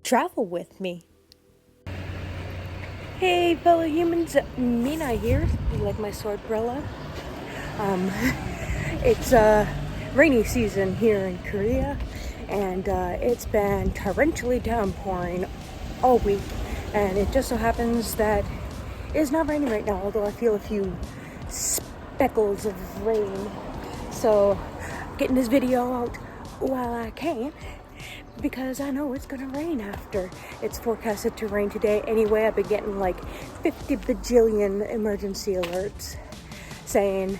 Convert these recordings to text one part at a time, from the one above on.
travel with me. Hey fellow humans, Mina here. You like my swordbrella? It's rainy season here in Korea, and it's been torrentially downpouring all week, and it just so happens that it's not raining right now, although I feel a few speckles of rain. So getting this video out while I can, because I know it's gonna rain after. It's forecasted to rain today anyway. I've been getting like 50 bajillion emergency alerts saying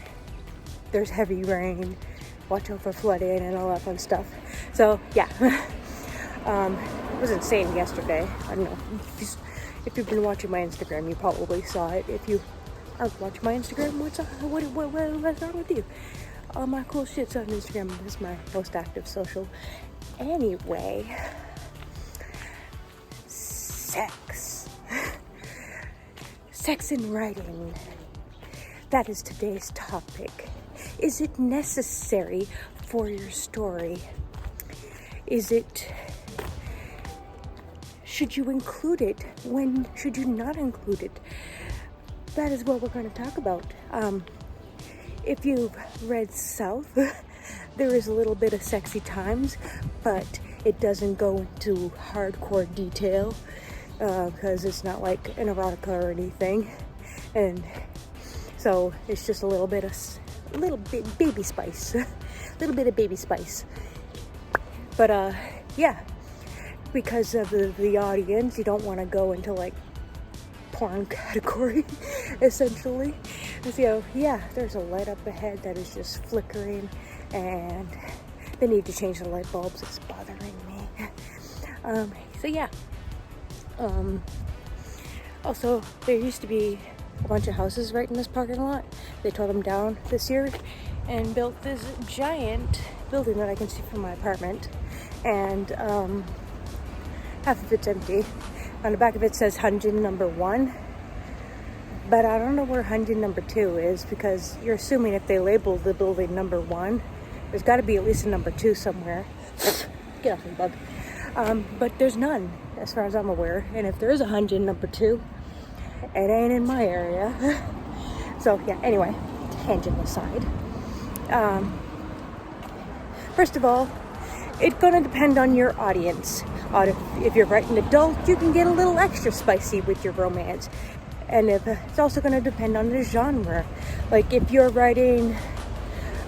there's heavy rain, watch out for flooding and all that fun stuff. So yeah, it was insane yesterday. I don't know, if you've been watching my Instagram, you probably saw it. If you aren't watching my Instagram, what's wrong with you? All my cool shit's on Instagram. This is my most active social. Anyway, sex in writing. That is today's topic. Is it necessary for your story? Should you include it? When should you not include it? That is what we're going to talk about. If you've read South, there is a little bit of sexy times, but it doesn't go into hardcore detail because it's not like an erotica or anything, and so it's just a little bit baby spice, a little bit of baby spice. But yeah, because of the audience, you don't want to go into like porn category, essentially. So yeah, there's a light up ahead that is just flickering, and they need to change the light bulbs. It's bothering me. So yeah. Also, there used to be a bunch of houses right in this parking lot. They tore them down this year and built this giant building that I can see from my apartment, and half of it's empty. On the back of it says Hanjin number 1, but I don't know where Hanjin number 2 is, because you're assuming if they labeled the building number 1, there's got to be at least a number 2 somewhere. Get off me, bug. But there's none, as far as I'm aware. And if there is a Hanjin number 2, it ain't in my area. So yeah, anyway, tangent aside. First of all, it's gonna depend on your audience. If you're writing adult, you can get a little extra spicy with your romance. And it's also gonna depend on the genre. Like if you're writing,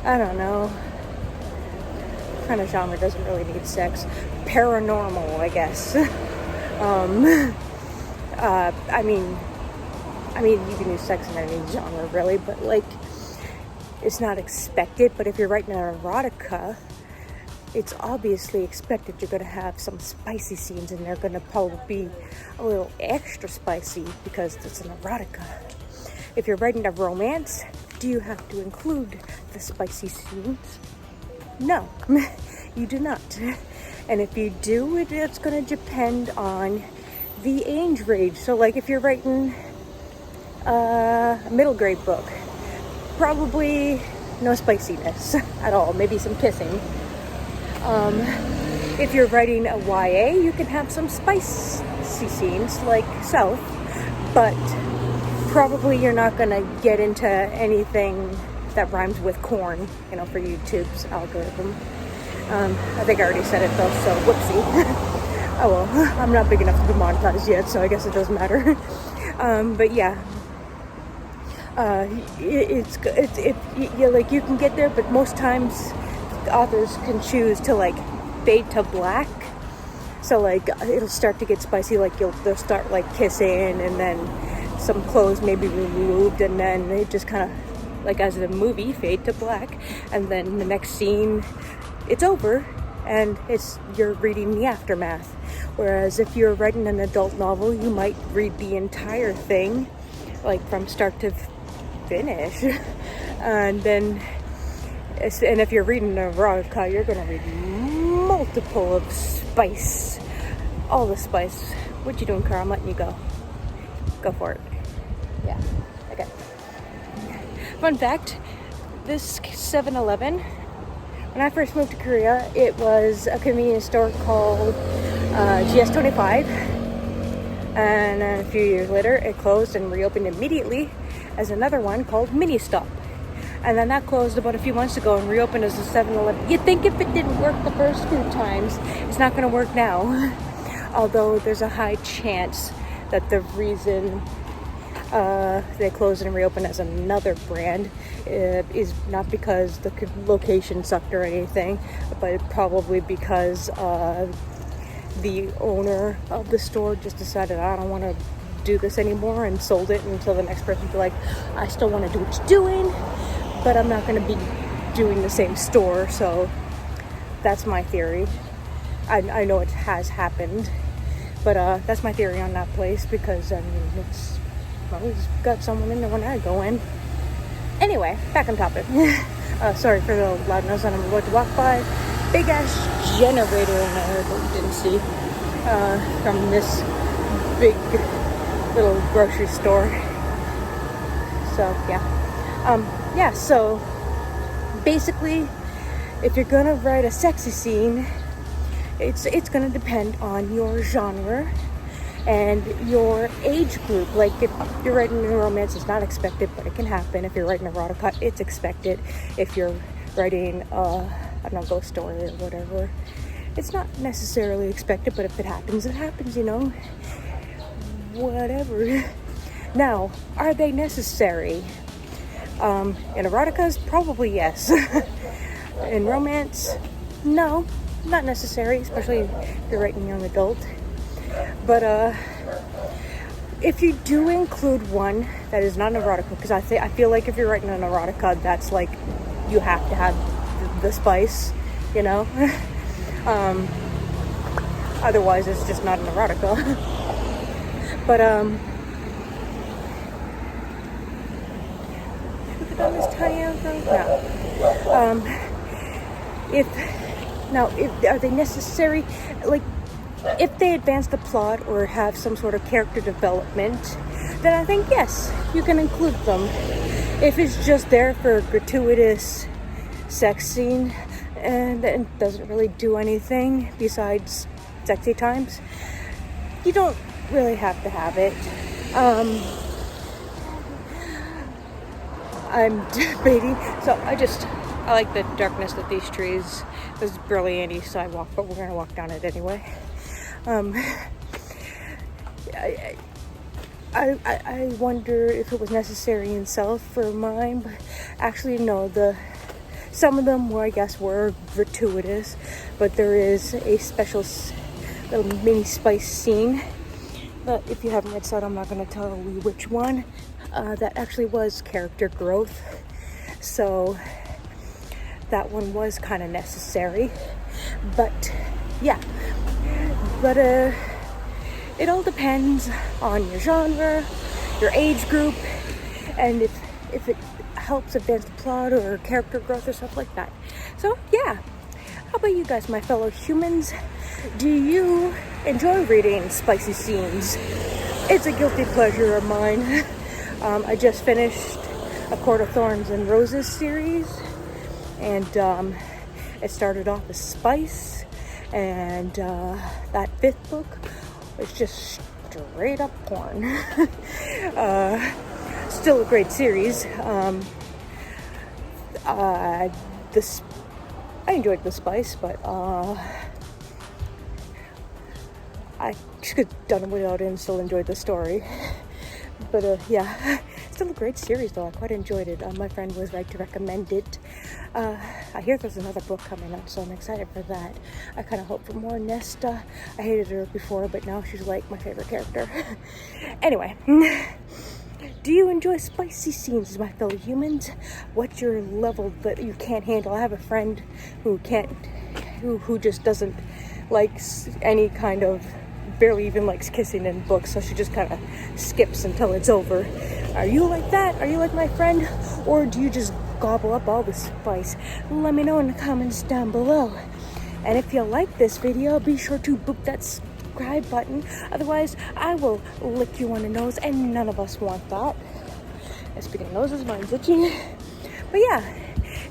I don't know, what kind of genre doesn't really need sex? Paranormal, I guess. I mean, you can use sex in any genre, really, but like, it's not expected. But if you're writing an erotica, it's obviously expected you're going to have some spicy scenes, and they're going to probably be a little extra spicy because it's an erotica. If you're writing a romance, do you have to include the spicy scenes? No, you do not. And if you do, it's going to depend on the age range. So like if you're writing a middle grade book, probably no spiciness at all, maybe some kissing. If you're writing a YA, you can have some spicy scenes like South, but probably you're not going to get into anything that rhymes with corn, for YouTube's algorithm. I think I already said it though, so whoopsie. Oh well, I'm not big enough to be monetized yet, so I guess it doesn't matter. But yeah, you can get there, but most times authors can choose to like fade to black, so like it'll start to get spicy, like they'll start like kissing, and then some clothes may be removed, and then it just kind of, like as the movie, fade to black, and then the next scene it's over and you're reading the aftermath. Whereas if you're writing an adult novel, you might read the entire thing like from start to finish, and if you're reading an erotica, you're going to read multiple of spice. All the spice. What you doing, Carl? I'm letting you go. Go for it. Yeah. Okay. Fun fact, this 7-Eleven, when I first moved to Korea, it was a convenience store called GS25, and then a few years later it closed and reopened immediately as another one called Mini Stop. And then that closed about a few months ago and reopened as a 7-Eleven. You'd think if it didn't work the first few times, it's not going to work now. Although there's a high chance that the reason they closed and reopened as another brand is not because the location sucked or anything, but probably because the owner of the store just decided, I don't want to do this anymore, and sold it until the next person be like, I still want to do what you're doing, but I'm not going to be doing the same store. So that's my theory. I know it has happened, but that's my theory on that place, because I mean, it's always got someone in there when I go in. Anyway, back on topic. Sorry for the loudness, and I'm about to walk by big ass generator in there that you didn't see from this big little grocery store. So yeah, so basically, if you're gonna write a sexy scene, it's gonna depend on your genre and your age group. Like, if you're writing a romance, it's not expected, but it can happen. If you're writing erotica, it's expected. If you're writing I don't know, ghost story or whatever, it's not necessarily expected, but if it happens, it happens, you know, whatever. Now, are they necessary? In eroticas, probably yes. In romance, no, not necessary, especially if you're writing young adult. But if you do include one that is not an erotica, because I feel like if you're writing an erotica, that's like, you have to have the spice, you know. Otherwise it's just not an erotica. But this tiny if are they necessary? Like, if they advance the plot or have some sort of character development, then I think yes, you can include them. If it's just there for a gratuitous sex scene and it doesn't really do anything besides sexy times, you don't really have to have it. I'm debating, so I like the darkness of these trees. There's barely any sidewalk, but we're gonna walk down it anyway. I wonder if it was necessary in self for mine, but actually no, some of them were, I guess, were gratuitous, but there is a special little mini spice scene, but if you haven't read so, I'm not going to tell you which one, that actually was character growth, so that one was kind of necessary. But yeah, but it all depends on your genre, your age group, and if it helps advance the plot or character growth or stuff like that. So yeah, how about you guys, my fellow humans? Do you enjoy reading spicy scenes? It's a guilty pleasure of mine. I just finished A Court of Thorns and Roses series, and it started off as spice, and that 5th book was just straight up porn. Still a great series. I enjoyed the spice, but I could have done without it and still enjoyed the story. But yeah, still a great series though. I quite enjoyed it. My friend was right to recommend it. I hear there's another book coming up, so I'm excited for that. I kind of hope for more Nesta. I hated her before, but now she's like my favorite character. Anyway, do you enjoy spicy scenes, my fellow humans? What's your level that you can't handle? I have a friend who just doesn't like any kind of, barely even likes kissing in books, so she just kind of skips until it's over. Are you like that? Are you like my friend? Or do you just gobble up all the spice? Let me know in the comments down below. And if you like this video, be sure to boop that subscribe button. Otherwise, I will lick you on the nose, and none of us want that. And speaking of noses, mine's itchy. But yeah,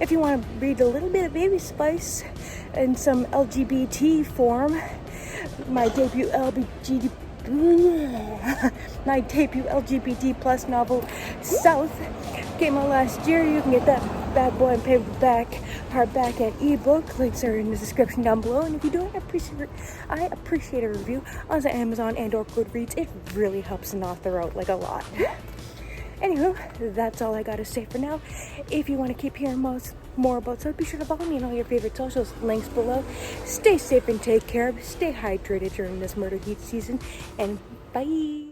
If you want to read a little bit of Baby Spice in some LGBT form, my debut LGBT plus novel, South, came out last year. You can get that bad boy in paperback, hardback, and ebook. Links are in the description down below. And if you do, I appreciate a review on Amazon and or Goodreads. It really helps an author out like a lot. Anywho, that's all I gotta say for now. If you want to keep hearing more about stuff, be sure to follow me on all your favorite socials. Links below. Stay safe and take care. Stay hydrated during this murder heat season. And bye.